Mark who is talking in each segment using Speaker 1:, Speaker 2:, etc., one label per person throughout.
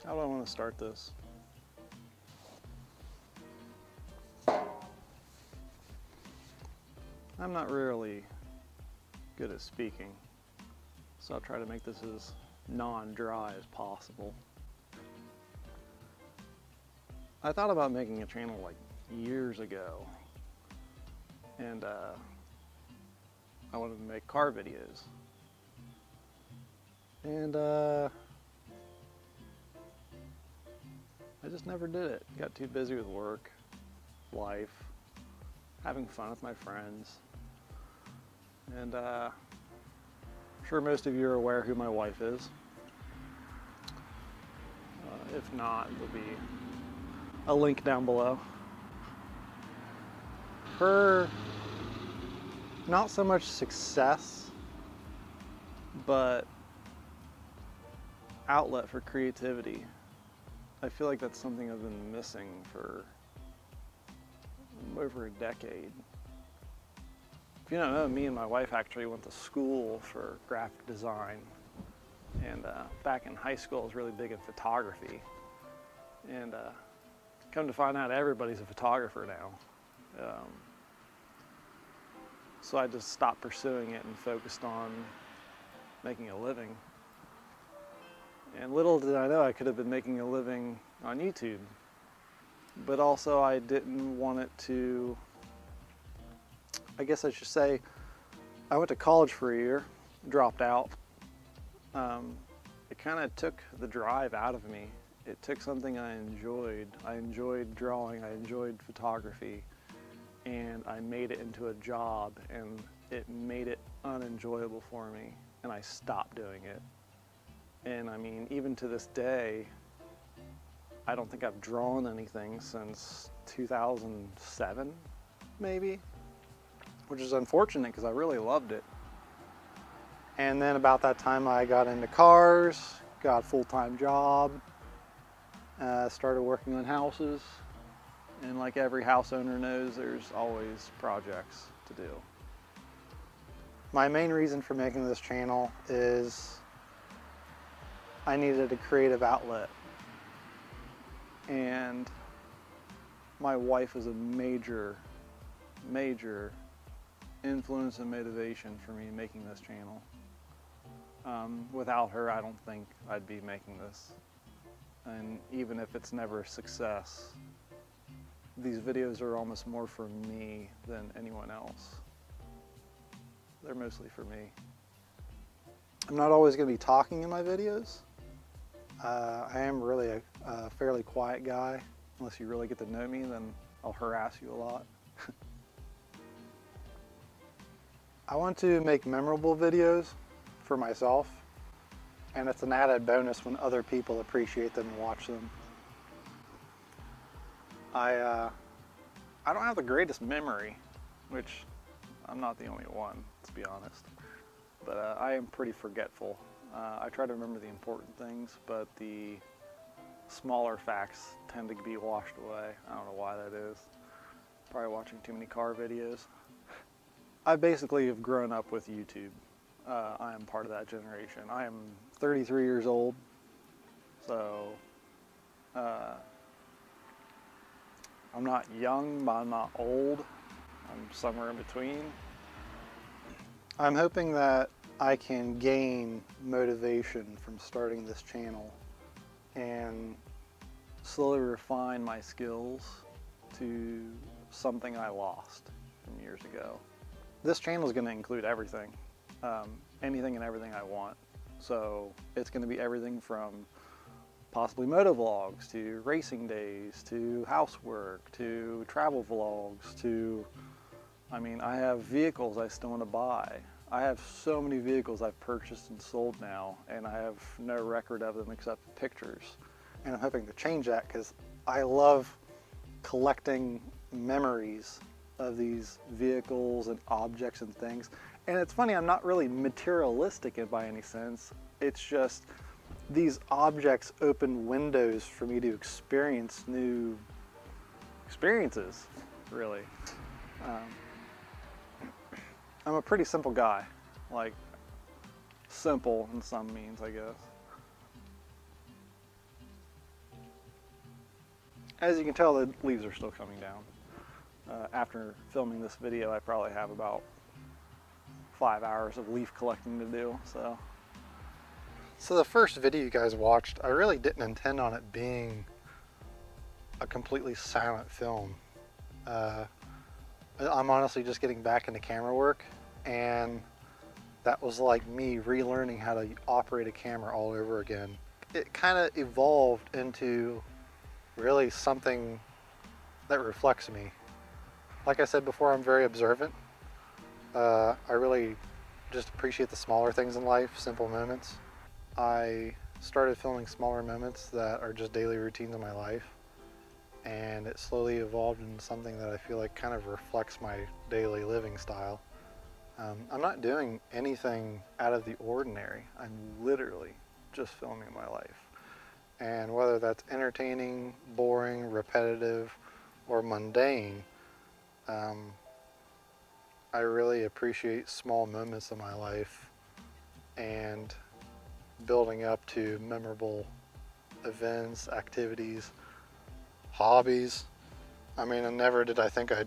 Speaker 1: How do I want to start this? I'm not really good at speaking, so I'll try to make this as non-dry as possible. I thought about making a channel like years ago, and I wanted to make car videos. And I just never did it. Got too busy with work, life, having fun with my friends. And I'm sure most of you are aware who my wife is. If not, there'll be a link down below. Her, not so much success, but outlet for creativity. I feel like that's something I've been missing for over a decade. If you don't know, me and my wife actually went to school for graphic design. And back in high school, I was really big in photography. And come to find out, everybody's a photographer now. So I just stopped pursuing it and focused on making a living. And little did I know I could have been making a living on YouTube. But also I didn't want it to, I guess I should say, I went to college for a year, dropped out. It kind of took the drive out of me. It took something I enjoyed. I enjoyed drawing, I enjoyed photography, and I made it into a job, and it made it unenjoyable for me, and I stopped doing it. And I mean, even to this day, I don't think I've drawn anything since 2007, maybe, which is unfortunate because I really loved it. And then about that time I got into cars, got a full-time job, started working on houses, and like every house owner knows, there's always projects to do. My main reason for making this channel is I needed a creative outlet, and my wife is a major influence and motivation for me making this channel. Without her, I don't think I'd be making this. And even if it's never a success, these videos are almost more for me than anyone else. They're mostly for me. I'm not always going to be talking in my videos. I am really a fairly quiet guy. Unless you really get to know me, then I'll harass you a lot. I want to make memorable videos for myself, and it's an added bonus when other people appreciate them and watch them. I don't have the greatest memory, which I'm not the only one, to be honest, but I am pretty forgetful. I try to remember the important things, but the smaller facts tend to be washed away. I don't know why that is. Probably watching too many car videos. I basically have grown up with YouTube. I am part of that generation. I am 33 years old, so I'm not young, but I'm not old. I'm somewhere in between. I'm hoping that I can gain motivation from starting this channel and slowly refine my skills to something I lost from years ago. This channel is going to include everything, anything and everything I want. So it's going to be everything from possibly motovlogs to racing days to housework to travel vlogs to, I mean, I have vehicles I still want to buy. I have so many vehicles I've purchased and sold now, and I have no record of them except pictures. And I'm hoping to change that because I love collecting memories of these vehicles and objects and things. And it's funny, I'm not really materialistic by any sense. It's just these objects open windows for me to experience new experiences, really. I'm a pretty simple guy, like simple in some means, I guess. As you can tell, the leaves are still coming down. After filming this video, I probably have about 5 hours of leaf collecting to do. So the first video you guys watched, I really didn't intend on it being a completely silent film. I'm honestly just getting back into camera work, and that was like me relearning how to operate a camera all over again. It kind of evolved into really something that reflects me. Like I said before, I'm very observant. I really just appreciate the smaller things in life, simple moments. I started filming smaller moments that are just daily routines in my life, and it slowly evolved into something that I feel like kind of reflects my daily living style. I'm not doing anything out of the ordinary. I'm literally just filming my life. And whether that's entertaining, boring, repetitive, or mundane, I really appreciate small moments in my life and building up to memorable events, activities, hobbies. I mean, never did I think I'd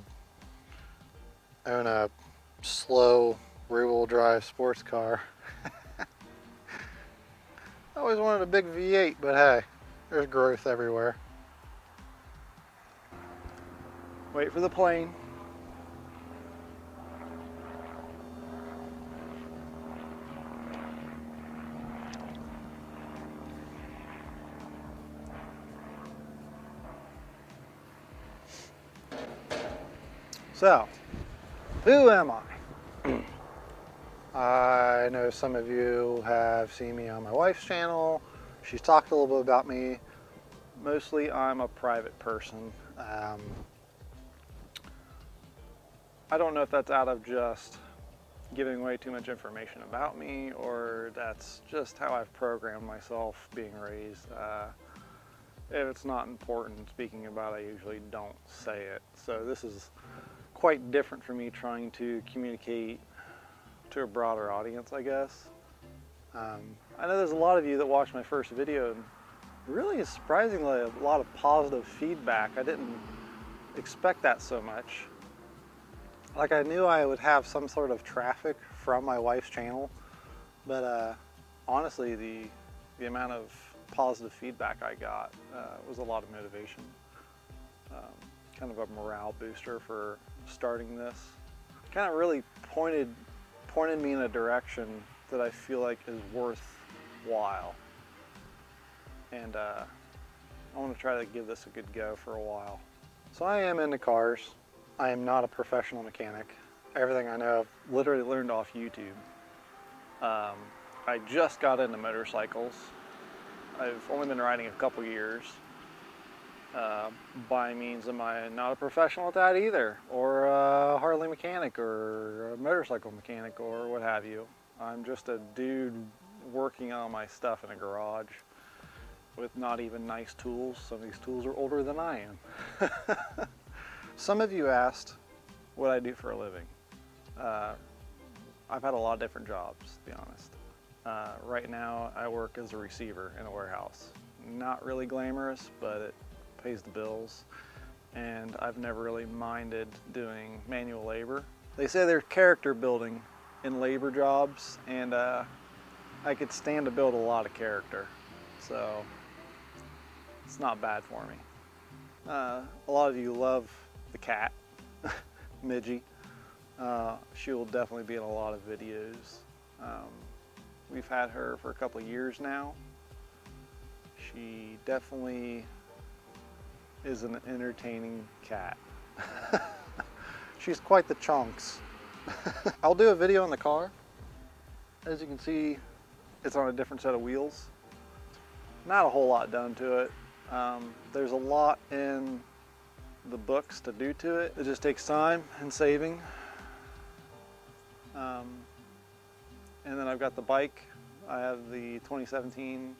Speaker 1: own a slow rear-wheel drive sports car. I always wanted a big V8, but hey, there's growth everywhere. Wait for the plane. So, who am I? I know some of you have seen me on my wife's channel. She's talked a little bit about me. Mostly I'm a private person. I don't know if that's out of just giving away too much information about me, or that's just how I've programmed myself being raised. If it's not important speaking about, I usually don't say it. So this is quite different for me, trying to communicate to a broader audience, I guess. I know there's a lot of you that watched my first video, and really surprisingly a lot of positive feedback. I didn't expect that so much. Like, I knew I would have some sort of traffic from my wife's channel, but honestly the amount of positive feedback I got was a lot of motivation. Kind of a morale booster for starting this. Kind of really pointed me in a direction that I feel like is worthwhile. And I want to try to give this a good go for a while. So I am into cars. I am not a professional mechanic. Everything I know I've literally learned off YouTube. I just got into motorcycles. I've only been riding a couple years. By means am I not a professional at that either, or a Harley mechanic, or a motorcycle mechanic, or what have you. I'm just a dude working on my stuff in a garage with not even nice tools. Some of these tools are older than I am. Some of you asked what I do for a living. I've had a lot of different jobs, to be honest. Right now I work as a receiver in a warehouse. Not really glamorous, but it pays the bills, and I've never really minded doing manual labor. They say there's character building in labor jobs, and I could stand to build a lot of character, so it's not bad for me. A lot of you love the cat, Midgie. She will definitely be in a lot of videos. We've had her for a couple of years now. She definitely is an entertaining cat. She's quite the chunks. I'll do a video in the car. As you can see, it's on a different set of wheels. Not a whole lot done to it. There's a lot in the books to do to it. It just takes time and saving. And then I've got the bike. I have the 2017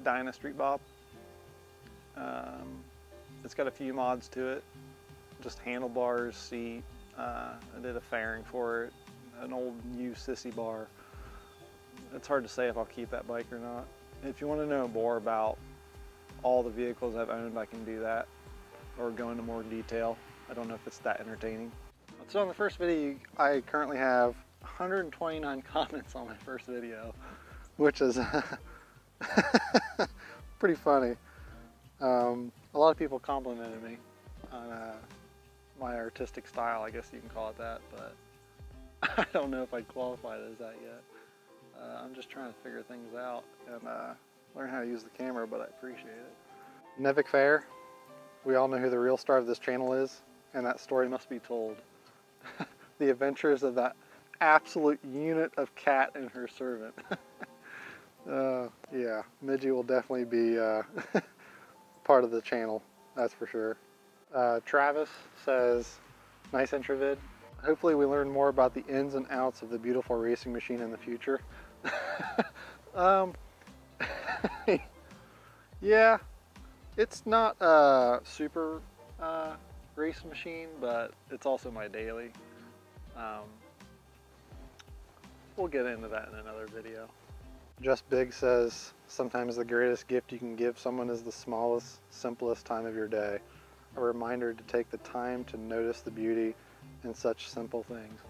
Speaker 1: Dyna Street Bob. It's got a few mods to it. Just handlebars, seat. I did a fairing for it. An old used sissy bar. It's hard to say if I'll keep that bike or not. If you want to know more about all the vehicles I've owned, I can do that. or go into more detail. I don't know if it's that entertaining. So on the first video, I currently have 129 comments on my first video, which is pretty funny. A lot of people complimented me on my artistic style, I guess you can call it that, but I don't know if I'd qualify it as that yet. I'm just trying to figure things out and learn how to use the camera, but I appreciate it. Nevik Fair, we all know who the real star of this channel is, and that story must be told. The adventures of that absolute unit of cat and her servant. Yeah, Midgie will definitely be part of the channel, that's for sure. Travis says, nice intro vid. Hopefully we learn more about the ins and outs of the beautiful racing machine in the future. Yeah, it's not a super race machine, but it's also my daily. We'll get into that in another video. Just Big says, sometimes the greatest gift you can give someone is the smallest, simplest time of your day. A reminder to take the time to notice the beauty in such simple things.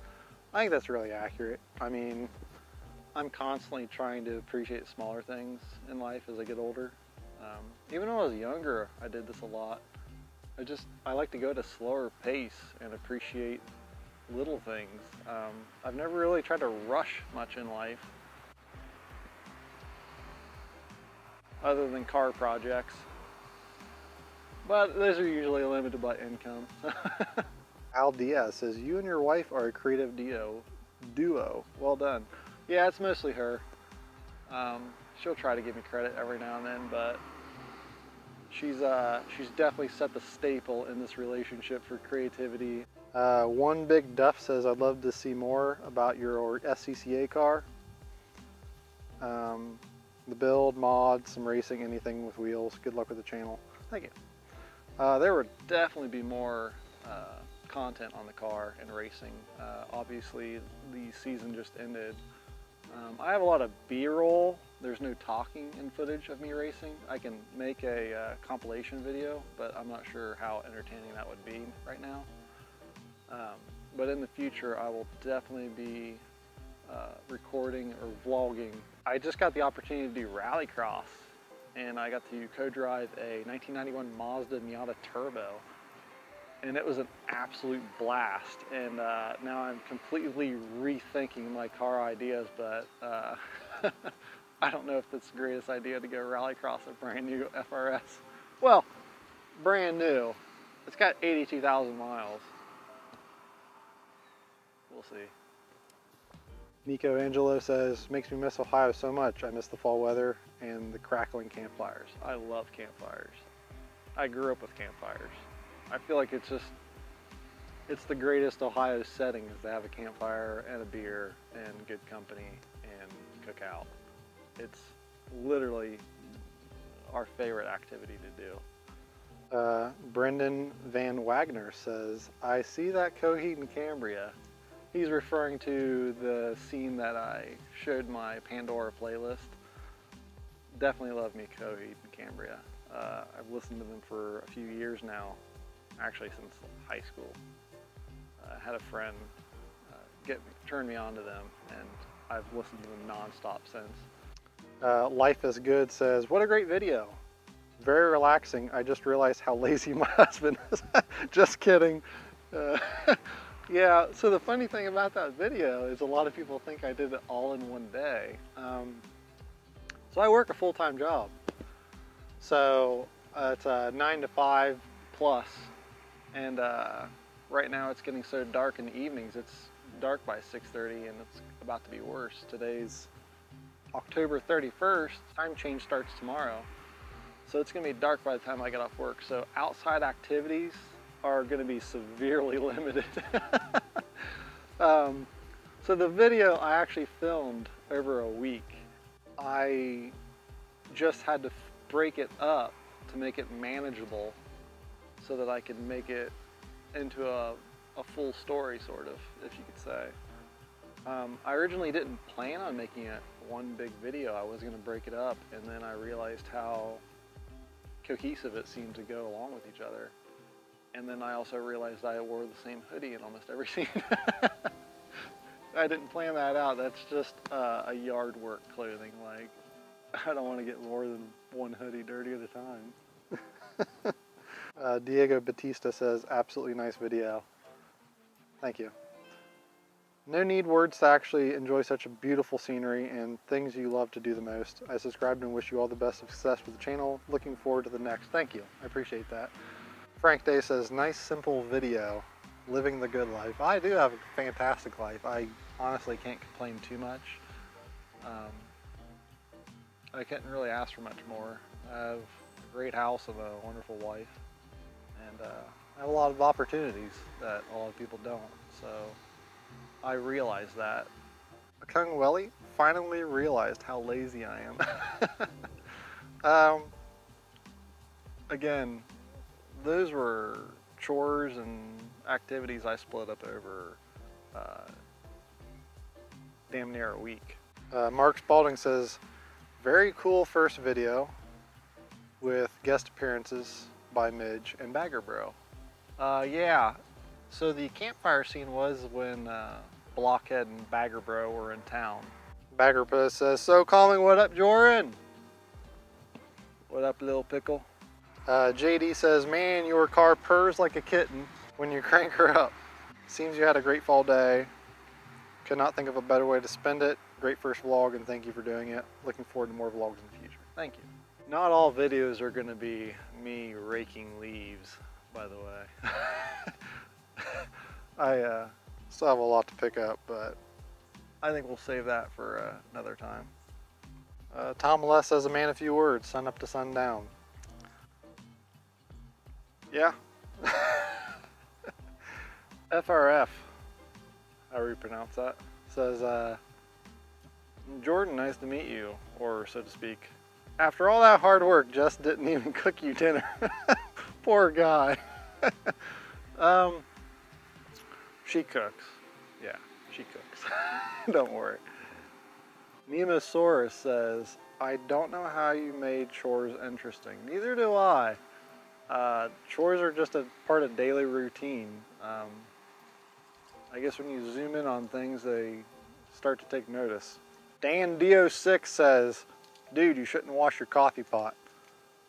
Speaker 1: I think that's really accurate. I mean, I'm constantly trying to appreciate smaller things in life as I get older. Even when I was younger, I did this a lot. I like to go at a slower pace and appreciate little things. I've never really tried to rush much in life, other than car projects. But those are usually limited by income. Al Diaz says, you and your wife are a creative duo. Well done. Yeah, it's mostly her. She'll try to give me credit every now and then, but she's definitely set the staple in this relationship for creativity. One Big Duff says, I'd love to see more about your SCCA car. The build, mod, some racing, anything with wheels. Good luck with the channel. Thank you. There would definitely be more content on the car and racing. Obviously, the season just ended. I have a lot of B-roll. There's no talking in footage of me racing. I can make a compilation video, but I'm not sure how entertaining that would be right now. But in the future, I will definitely be recording or vlogging. I just got the opportunity to do rallycross, and I got to co-drive a 1991 Mazda Miata Turbo, and it was an absolute blast. And now I'm completely rethinking my car ideas, but I don't know if it's the greatest idea to go rallycross a brand new FRS. Well, brand new. It's got 82,000 miles. We'll see. Nico Angelo says, makes me miss Ohio so much. I miss the fall weather and the crackling campfires. I love campfires. I grew up with campfires. I feel like it's the greatest Ohio setting is to have a campfire and a beer and good company and cook out. It's literally our favorite activity to do. Brendan Van Wagner says, I see that Coheed and Cambria. He's referring to the scene that I showed my Pandora playlist. Definitely love me Coheed and Cambria. I've listened to them for a few years now, actually since high school. I had a friend turn me on to them, and I've listened to them non-stop since. Life is Good says, what a great video. Very relaxing. I just realized how lazy my husband is. Just kidding. Yeah, so the funny thing about that video is a lot of people think I did it all in one day. So I work a full-time job. So it's a 9 to 5 plus, and right now it's getting so dark in the evenings. It's dark by 6:30 and it's about to be worse. Today's October 31st, time change starts tomorrow. So it's gonna be dark by the time I get off work. So outside activities are gonna be severely limited. So the video I actually filmed over a week. I just had to break it up to make it manageable so that I could make it into a full story, sort of, if you could say. I originally didn't plan on making it one big video. I was going to break it up, and then I realized how cohesive it seemed to go along with each other. And then I also realized I wore the same hoodie in almost every scene. I didn't plan that out. That's just a yard work clothing. Like, I don't want to get more than one hoodie dirty at a time. Diego Batista says, absolutely nice video. Thank you. No need words to actually enjoy such a beautiful scenery and things you love to do the most. I subscribed and wish you all the best of success with the channel. Looking forward to the next. Thank you. I appreciate that. Frank Day says, nice simple video. Living the good life. I do have a fantastic life. I honestly can't complain too much. I couldn't really ask for much more. I have a great house and a wonderful wife. And I have a lot of opportunities that a lot of people don't. So I realized that. Kung Welly finally realized how lazy I am. Again, those were chores and activities I split up over damn near a week. Mark Spalding says, very cool first video with guest appearances by Midge and Bagger Bro. Yeah, so the campfire scene was when Blockhead and Bagger Bro were in town. Bagger Bro says, so calming, what up, Jordan? What up, little pickle? JD says, man, your car purrs like a kitten when you crank her up. Seems you had a great fall day. Could not think of a better way to spend it. Great first vlog, and thank you for doing it. Looking forward to more vlogs in the future. Thank you. Not all videos are going to be me raking leaves, by the way. I still have a lot to pick up, but I think we'll save that for another time. Tom Les says, a man of few words, sun up to sundown. Yeah. FRF, however you pronounce that, says, Jordan, nice to meet you, or so to speak. After all that hard work, Jess didn't even cook you dinner. Poor guy. She cooks. Yeah, she cooks. Don't worry. Nemosaurus says, I don't know how you made chores interesting. Neither do I. Chores are just a part of daily routine. I guess when you zoom in on things, they start to take notice. Dan Dio6 says, dude, you shouldn't wash your coffee pot.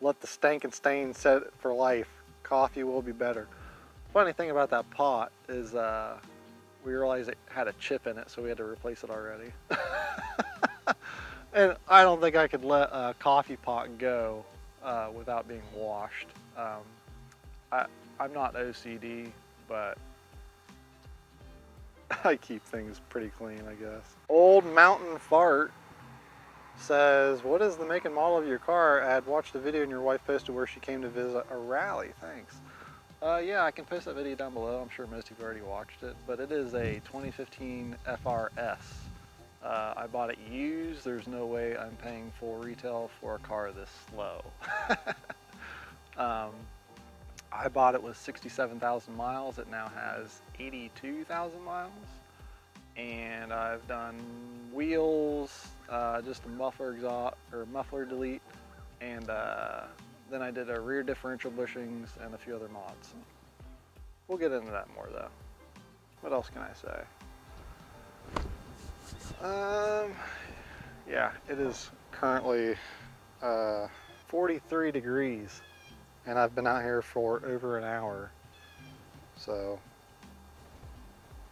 Speaker 1: Let the stank and stain set it for life. Coffee will be better. Funny thing about that pot is we realized it had a chip in it, so we had to replace it already. And I don't think I could let a coffee pot go without being washed. I'm not OCD, but I keep things pretty clean, I guess. Old Mountain Fart says, what is the make and model of your car? I had watched the video and your wife posted where she came to visit a rally. Thanks. Yeah, I can post that video down below. I'm sure most of you have already watched it, but it is a 2015 FRS. I bought it used. There's no way I'm paying full retail for a car this slow. I bought it with 67,000 miles. It now has 82,000 miles. And I've done wheels, just a muffler exhaust or muffler delete, and then I did a rear differential bushings and a few other mods. We'll get into that more though. What else can I say? Yeah, it is currently 43 degrees. And I've been out here for over an hour, so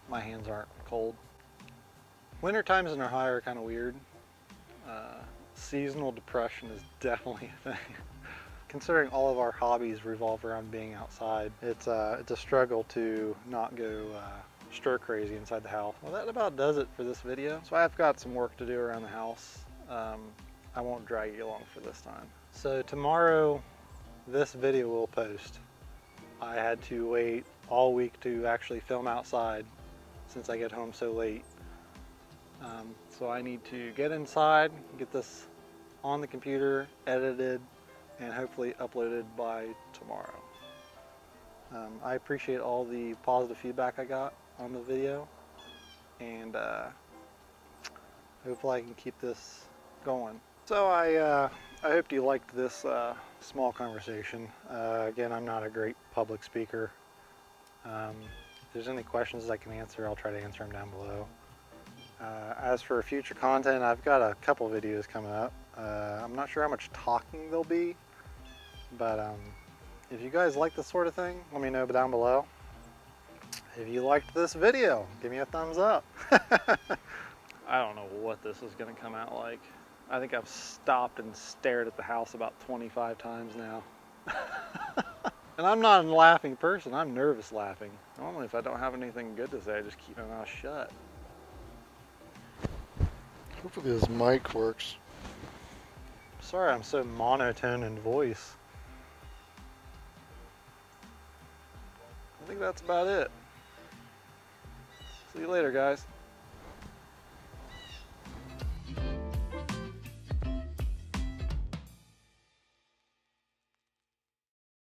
Speaker 1: my hands aren't cold. Winter times in Ohio are kind of weird. Seasonal depression is definitely a thing. Considering all of our hobbies revolve around being outside, it's a struggle to not go stir crazy inside the house. Well, that about does it for this video. So I've got some work to do around the house. I won't drag you along for this time. So tomorrow, this video will post. I had to wait all week to actually film outside since I get home so late. So I need to get inside, get this on the computer, edited, and hopefully uploaded by tomorrow. I appreciate all the positive feedback I got on the video, and hopefully I can keep this going. So I I hope you liked this small conversation. Again, I'm not a great public speaker. If there's any questions I can answer, I'll try to answer them down below. As for future content, I've got a couple videos coming up. I'm not sure how much talking there'll be, but if you guys like this sort of thing, let me know down below. If you liked this video, give me a thumbs up. I don't know what this is going to come out like. I think I've stopped and stared at the house about 25 times now. And I'm not a laughing person, I'm nervous laughing. Normally if I don't have anything good to say, I just keep my mouth shut. Hopefully this mic works. Sorry I'm so monotone in voice. I think that's about it. See you later, guys.